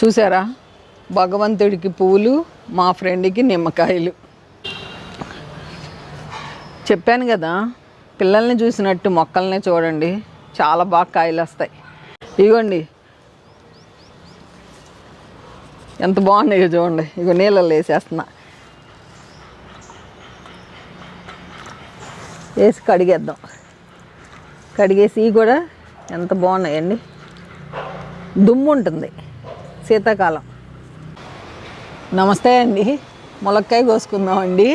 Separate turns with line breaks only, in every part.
చూసారా, భగవంతుడికి పువ్వులు, మా ఫ్రెండ్కి నిమ్మకాయలు. చెప్పాను కదా, పిల్లల్ని చూసినట్టు మొక్కల్ని చూడండి, చాలా బాగా కాయలు వస్తాయి. ఇగోండి ఎంత బాగున్నాయో చూడండి. ఇగో నీళ్ళల్లో వేసేస్తున్నా, వేసి కడిగేద్దాం. కడిగేసి ఇవి కూడా ఎంత బాగున్నాయండి. దుమ్ము ఉంటుంది శీతాకాలం. నమస్తే అండి, ములక్కాయ కోసుకుందామండి.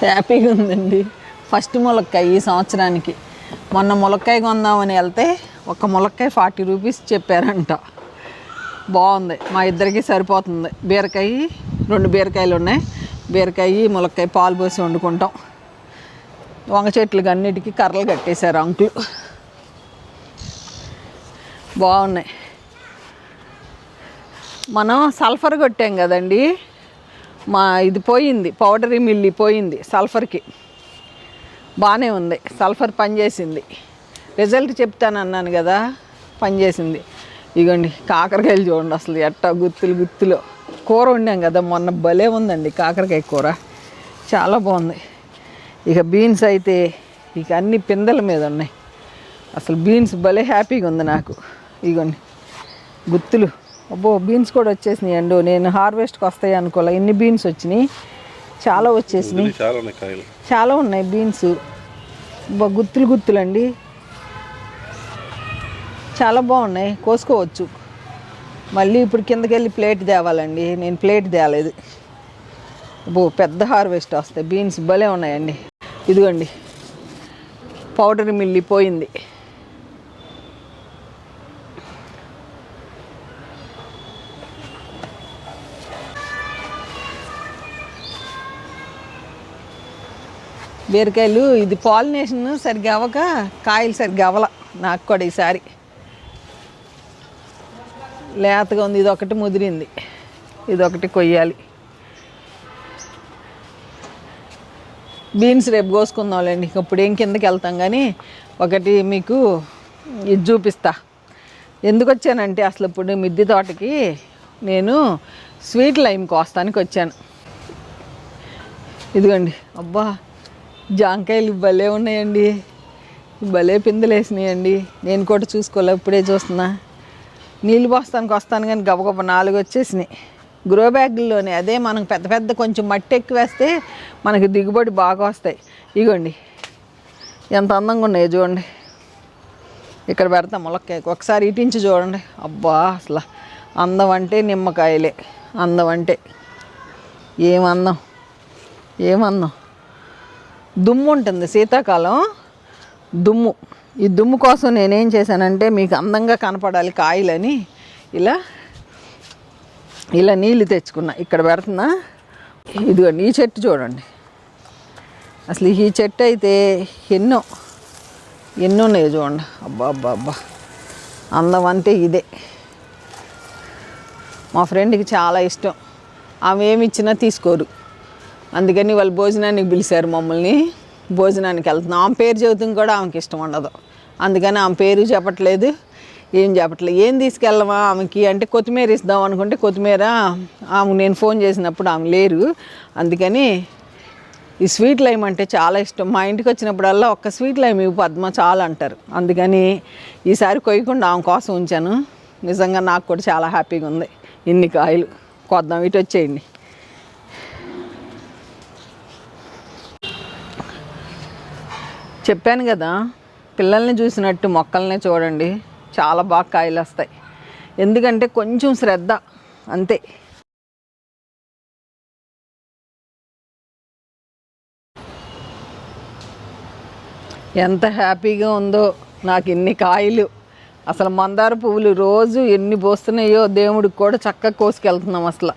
హ్యాపీగా ఉందండి. ఫస్ట్ ములక్కాయ ఈ సంవత్సరానికి. మొన్న ములక్కాయ కొందామని వెళ్తే ఒక ములక్కాయ 40 రూపీస్ చెప్పారంట. బాగుంది, మా ఇద్దరికి సరిపోతుంది. బీరకాయ 2 బీరకాయలు ఉన్నాయి. బీరకాయ ములక్కాయ పాలు పోసి వండుకుంటాం. వంగ చెట్లకి అన్నిటికీ కర్రలు కట్టేశారు అంకులు. బాగున్నాయి. మనం సల్ఫర్ కొట్టాం కదండి, మా ఇది పోయింది, పౌడరీ మిల్లి పోయింది సల్ఫర్కి. బాగానే ఉంది, సల్ఫర్ పనిచేసింది. రిజల్ట్ చెప్తానన్నాను కదా, పనిచేసింది. ఇగోండి కాకరకాయలు చూడండి, అసలు ఎట్టా గుత్తులు. కూర వండాం కదా మొన్న, భలే ఉందండి కాకరకాయ కూర, చాలా బాగుంది. ఇక బీన్స్ అయితే ఇక అన్ని పిందెల మీద ఉన్నాయి. అసలు బీన్స్ భలే హ్యాపీగా ఉంది నాకు. ఇగోండి గుత్తులు. అబ్బో, బీన్స్ కూడా వచ్చేసినాయి అండి. నేను హార్వెస్ట్కి వస్తాయి అనుకోలే, ఇన్ని బీన్స్ వచ్చినాయి, చాలా వచ్చేసినాయి. చాలా ఉన్నాయి బీన్స్. గుత్తులండి, చాలా బాగున్నాయి, కోసుకోవచ్చు. మళ్ళీ ఇప్పుడు కిందకి వెళ్ళి ప్లేట్ తేవాలండి, నేను ప్లేట్ తేలేదు. పెద్ద హార్వెస్ట్ వస్తాయి. బీన్స్ భలే ఉన్నాయండి. ఇదిగోండి పౌడర్ మిల్లి పోయింది. బీరకాయలు ఇది పాలినేషన్ సరిగ్గా అవ్వక కాయలు సరిగ్గా అవ్వాల నాకు కూడా ఈసారి. లేతగా ఉంది, ఇదొకటి ముదిరింది, ఇదొకటి కొయ్యాలి. బీన్స్ రేపు కోసుకుందాంలేండి, ఇప్పుడు ఏం కిందకి వెళ్తాం. కానీ ఒకటి మీకు ఇది చూపిస్తా. ఎందుకు వచ్చానంటే, అసలు ఇప్పుడు మిద్దె తోటకి నేను స్వీట్ లైమ్ కోస్తానికి వచ్చాను. ఇదిగోండి, అబ్బా జాంకాయలు భలే ఉన్నాయండి, భలే పిందెలు వేసినాయండి. నేను కూడా చూసుకోలే, ఇప్పుడే చూస్తున్నా. నీళ్ళు పోస్తానికి వస్తాను కానీ గబగబ 4 వచ్చేసినాయి గ్రో బ్యాగుల్లోనే. అదే మనకు పెద్ద కొంచెం మట్టి ఎక్కువ వేస్తే మనకి దిగుబడి బాగా వస్తాయి. ఇగోండి ఎంత అందంగా ఉన్నాయో చూడండి. ఇక్కడ పెడతాం ములక్కాయ, ఒకసారి ఇటించి చూడండి. అబ్బా, అసలు అందం అంటే నిమ్మకాయలే, అందం అంటే ఏమందం. దుమ్ము ఉంటుంది శీతాకాలం, దుమ్ము. ఈ దుమ్ము కోసం నేనేం చేశానంటే, మీకు అందంగా కనపడాలి కాయలని ఇలా నీళ్ళు తెచ్చుకున్నా, ఇక్కడ పెడుతున్నా. ఇదిగోండి ఈ చెట్టు చూడండి, అసలు ఈ చెట్టు అయితే ఎన్నో ఉన్నాయో చూడండి. అబ్బా అందం అంటే ఇదే. మా ఫ్రెండ్కి చాలా ఇష్టం, ఆమె ఏమి ఇచ్చినా తీసుకోరు. అందుకని వాళ్ళు భోజనానికి పిలిచారు మమ్మల్ని, భోజనానికి వెళ్తున్నాం. ఆమె పేరు చెబుతాం కూడా ఆమెకి ఇష్టం ఉండదు, అందుకని ఆమె పేరు చెప్పట్లేదు, ఏం చెప్పట్లేదు. ఏం తీసుకెళ్ళమా ఆమెకి అంటే, కొత్తిమీర ఇద్దాం అనుకుంటే కొత్తిమీర ఆమె నేను ఫోన్ చేసినప్పుడు ఆమె లేరు. అందుకని ఈ స్వీట్ లైమ్ అంటే చాలా ఇష్టం. మా ఇంటికి వచ్చినప్పుడల్లా ఒక్క స్వీట్ లైమ్ ఇవి పద్మ చాలా అంటారు. అందుకని ఈసారి కొయ్యకుండా ఆమె కోసం ఉంచాను. నిజంగా నాకు కూడా చాలా హ్యాపీగా ఉంది. ఇన్ని కాయలు కొద్దాం, ఇటు వచ్చేయండి. చెప్పాను కదా, పిల్లల్ని చూసినట్టు మొక్కల్ని చూడండి, చాలా బాగా కాయలు వస్తాయి. ఎందుకంటే కొంచెం శ్రద్ధ అంతే. ఎంత హ్యాపీగా ఉందో నాకు ఇన్ని కాయలు. అసలు మందార పువ్వులు రోజు ఎన్ని పోస్తున్నాయో దేవుడికి కూడా చక్కగా కోసుకెళ్తున్నాం. అసలు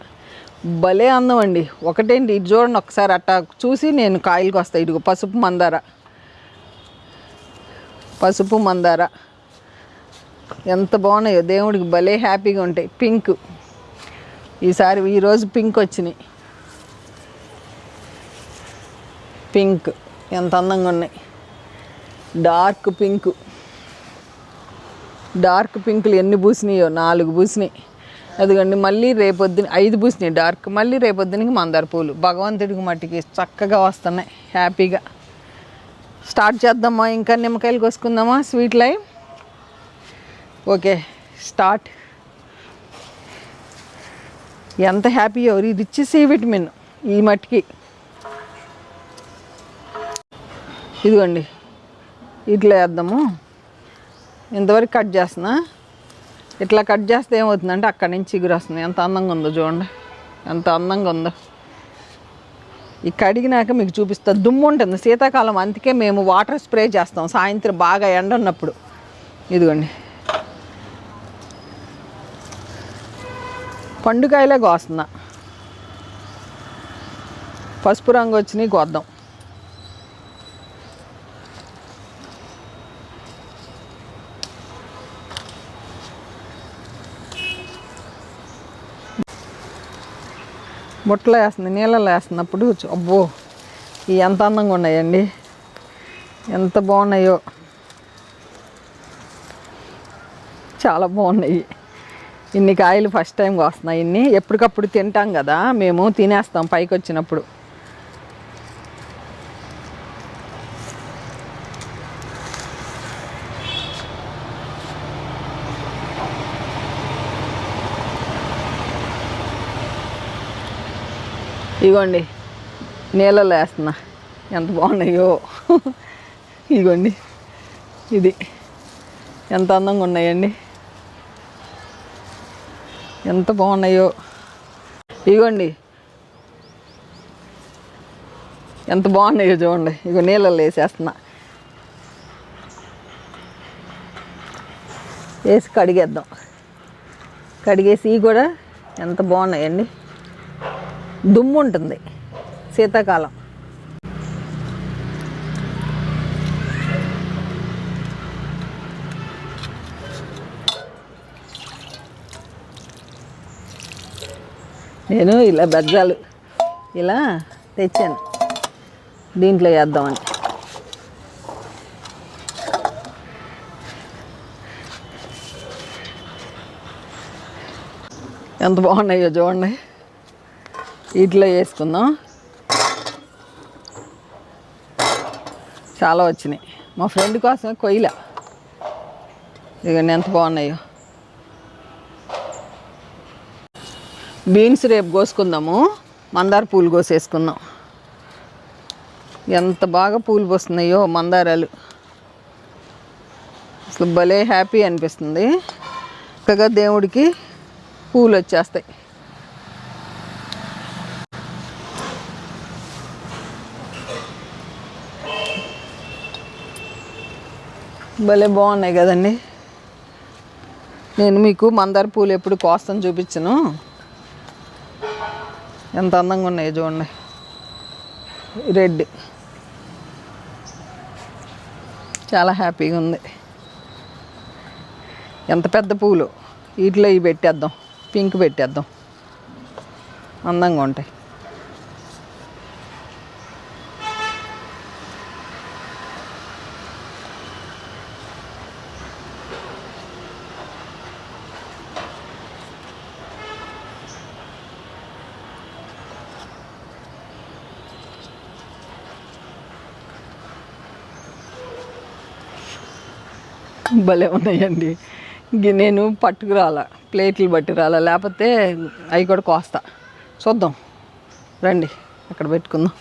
భలే అందం అండి. ఒకటేంటి, ఇది చూడండి ఒకసారి, అట్టా చూసి నేను కాయలకు వస్తాయి. ఇదిగో పసుపు మందార ఎంత బాగున్నాయో, దేవుడికి భలే హ్యాపీగా ఉంటాయి. పింక్, ఈరోజు పింక్ వచ్చినాయి. పింక్ ఎంత అందంగా ఉన్నాయి. డార్క్ పింకులు ఎన్ని పూసినాయో, 4 పూసినాయి. అదిగండి మళ్ళీ రేపొద్దున 5 పూసినాయి డార్క్. మళ్ళీ రేపొద్దునకి మందార పూలు. భగవంతుడికి మట్టికి చక్కగా వస్తున్నాయి హ్యాపీగా. స్టార్ట్ చేద్దామా? ఇంకా నిమ్మకాయలు కోసుకుందామా? Sweet lime. Okay start. ఎంత హ్యాపీయో, రిచ్ సి విటమిన్ ఈ మట్టికి. ఇదిగోండి ఇట్లా వేద్దాము. ఇంతవరకు కట్ చేస్తున్నా. ఇట్లా కట్ చేస్తే ఏమవుతుందంటే అక్కడి నుంచి చిగురు వస్తుంది. ఎంత అందంగా ఉందో చూడండి, ఎంత అందంగా ఉందో. ఈ కడిగినాక మీకు చూపిస్తా. దుమ్ము ఉంటుంది శీతాకాలం, అందుకే మేము వాటర్ స్ప్రే చేస్తాం సాయంత్రం బాగా ఎండ ఉన్నప్పుడు. ఇదిగోండి పండుకాయలే కోస్తున్నా. పసుపు రంగు వచ్చినాయి కోద్దాం. బుట్టలో వేస్తుంది, నీళ్ళలో వేస్తున్నప్పుడు అబ్బో ఇవి ఎంత అందంగా ఉన్నాయండి, ఎంత బాగున్నాయో, చాలా బాగున్నాయి. ఇన్ని కాయలు ఫస్ట్ టైం కోస్తున్నాయి. ఇన్ని ఎప్పటికప్పుడు తింటాం కదా మేము, తినేస్తాం పైకి వచ్చినప్పుడు. ఇగోండి నీళ్ళలో వేస్తున్నా, ఎంత బాగున్నాయో. ఇగోండి ఇది ఎంత అందంగా ఉన్నాయండి, ఎంత బాగున్నాయో. ఇగోండి ఎంత బాగున్నాయో చూడండి. ఇగో నీళ్ళలో వేసేస్తున్నా, వేసి కడిగేద్దాం. కడిగేసి కూడా ఎంత బాగున్నాయండి. దుమ్ము ఉంటుంది శీతాకాలం. నేను ఇలా బెజ్జాలు ఇలా తెచ్చాను, దీంట్లో వేద్దామని. ఎంత బాగున్నాయో చూడండి. వీటిలో వేసుకుందాం. చాలా వచ్చినాయి. మా ఫ్రెండ్ కోసం కొయ్యల. ఇదిగోండి ఎంత బాగున్నాయో. బీన్స్ రేపు కోసుకుందాము. మందార పూలు కోసేసుకుందాం. ఎంత బాగా పూలు పోస్తున్నాయో మందారాలు. అసలు భలే హ్యాపీ అనిపిస్తుంది. చక్కగా దేవుడికి పూలు వచ్చేస్తాయి. భలే బాగున్నాయి కదండి. నేను మీకు మందార పూలు ఎప్పుడు కోస్తాను చూపించను. ఎంత అందంగా ఉన్నాయో చూడండి. రెడ్ చాలా హ్యాపీగా ఉంది. ఎంత పెద్ద పూలు. వీటిలో ఇవి పెట్టేద్దాం, పింక్ పెట్టేద్దాం, అందంగా ఉంటాయి. భలే ఉన్నాయండి. నేను పట్టుకురాలా, ప్లేట్లు బట్టి రాలా, లేకపోతే అవి కూడా కోస్తా. చూద్దాం రండి, అక్కడ పెట్టుకుందాం.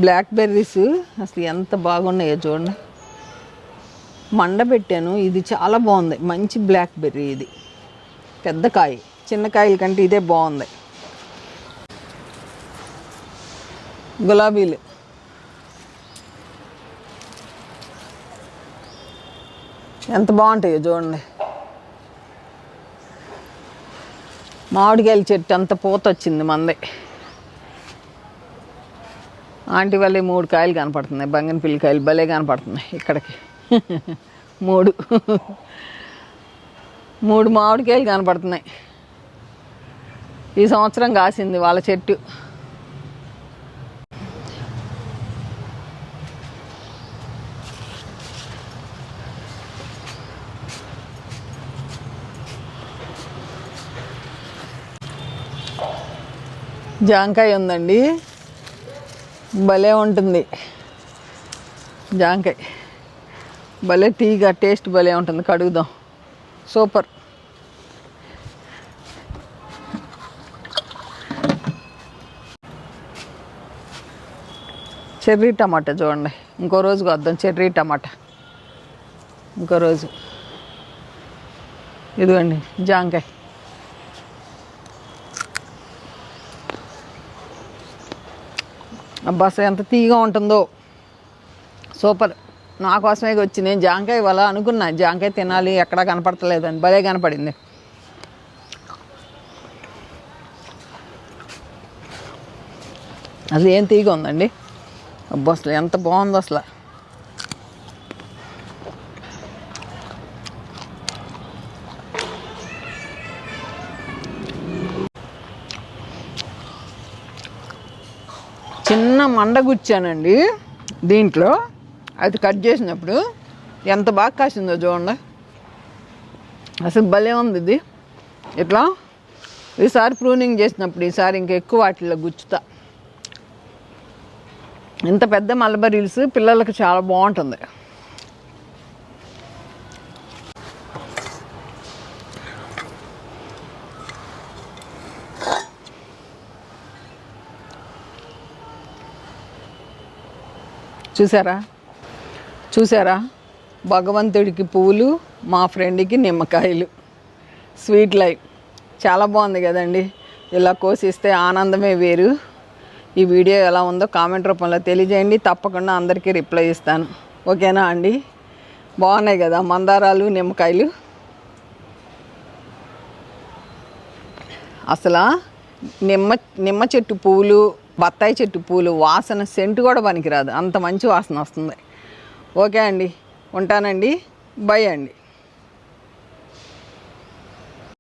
బ్లాక్ బెర్రీస్ అసలు ఎంత బాగున్నాయో చూడండి. మండ పెట్టాను. ఇది చాలా బాగుంది, మంచి బ్లాక్ బెర్రీ. ఇది పెద్ద కాయ, చిన్న కాయల కంటే ఇదే బాగుంది. గులాబీలు ఎంత బాగుంటాయో చూడండి. మామిడికాయల చెట్టు అంత పూత వచ్చింది మంది. ఆంటీ వాళ్ళే 3 కాయలు కనపడుతున్నాయి. బంగినపల్లి కాయలు భలే కనపడుతున్నాయి ఇక్కడికి. 3 మామిడికాయలు కనపడుతున్నాయి. ఈ సంవత్సరం కాసింది వాళ్ళ చెట్టు. జాంకాయ ఉందండి, భలే ఉంటుంది. జాంకాయ భలే తీగా, టేస్ట్ భలే ఉంటుంది. కడుగుదాం. సూపర్. చెర్రీ టమాటా చూడండి, ఇంకో రోజు వద్దాం. చెర్రీ టమాటా ఇంకో రోజు. ఇదిగోండి జాంకాయ. అబ్బా అసలు ఎంత తీగా ఉంటుందో, సూపర్. నా కోసమే వచ్చి నేను జాంకాయ ఇవాళ అనుకున్నా, జాంకాయ తినాలి, ఎక్కడా కనపడతలేదని. భలే కనపడింది. అసలు ఏం తీగా ఉందండి. అబ్బా అసలు ఎంత బాగుందో అసలు. చిన్న మండ గుచ్చానండి దీంట్లో, అది కట్ చేసినప్పుడు ఎంత బాగా కాసిందో చూడండి. అసలు భలే ఉంది ఇది. ఇట్లా ఈసారి ప్రూనింగ్ చేసినప్పుడు ఈసారి ఇంకా ఎక్కువ వాటిల్లో గుచ్చుతా. ఇంత పెద్ద మల్బరీస్ పిల్లలకి చాలా బాగుంటుంది. చూసారా భగవంతుడికి పువ్వులు, మా ఫ్రెండ్కి నిమ్మకాయలు. స్వీట్ లైఫ్ చాలా బాగుంది కదండి. ఇలా కోసిస్తే ఆనందమే వేరు. ఈ వీడియో ఎలా ఉందో కామెంట్ రూపంలో తెలియజేయండి. తప్పకుండా అందరికీ రిప్లై ఇస్తాను. ఓకేనా అండి? బాగున్నాయి కదా మందారాలు, నిమ్మకాయలు. అసలు నిమ్మ చెట్టు పువ్వులు, బత్తాయి చెట్టు పూలు వాసన సెంటు కూడా పనికిరాదు, అంత మంచి వాసన వస్తుంది. ఓకే అండి, ఉంటానండి. బై అండి.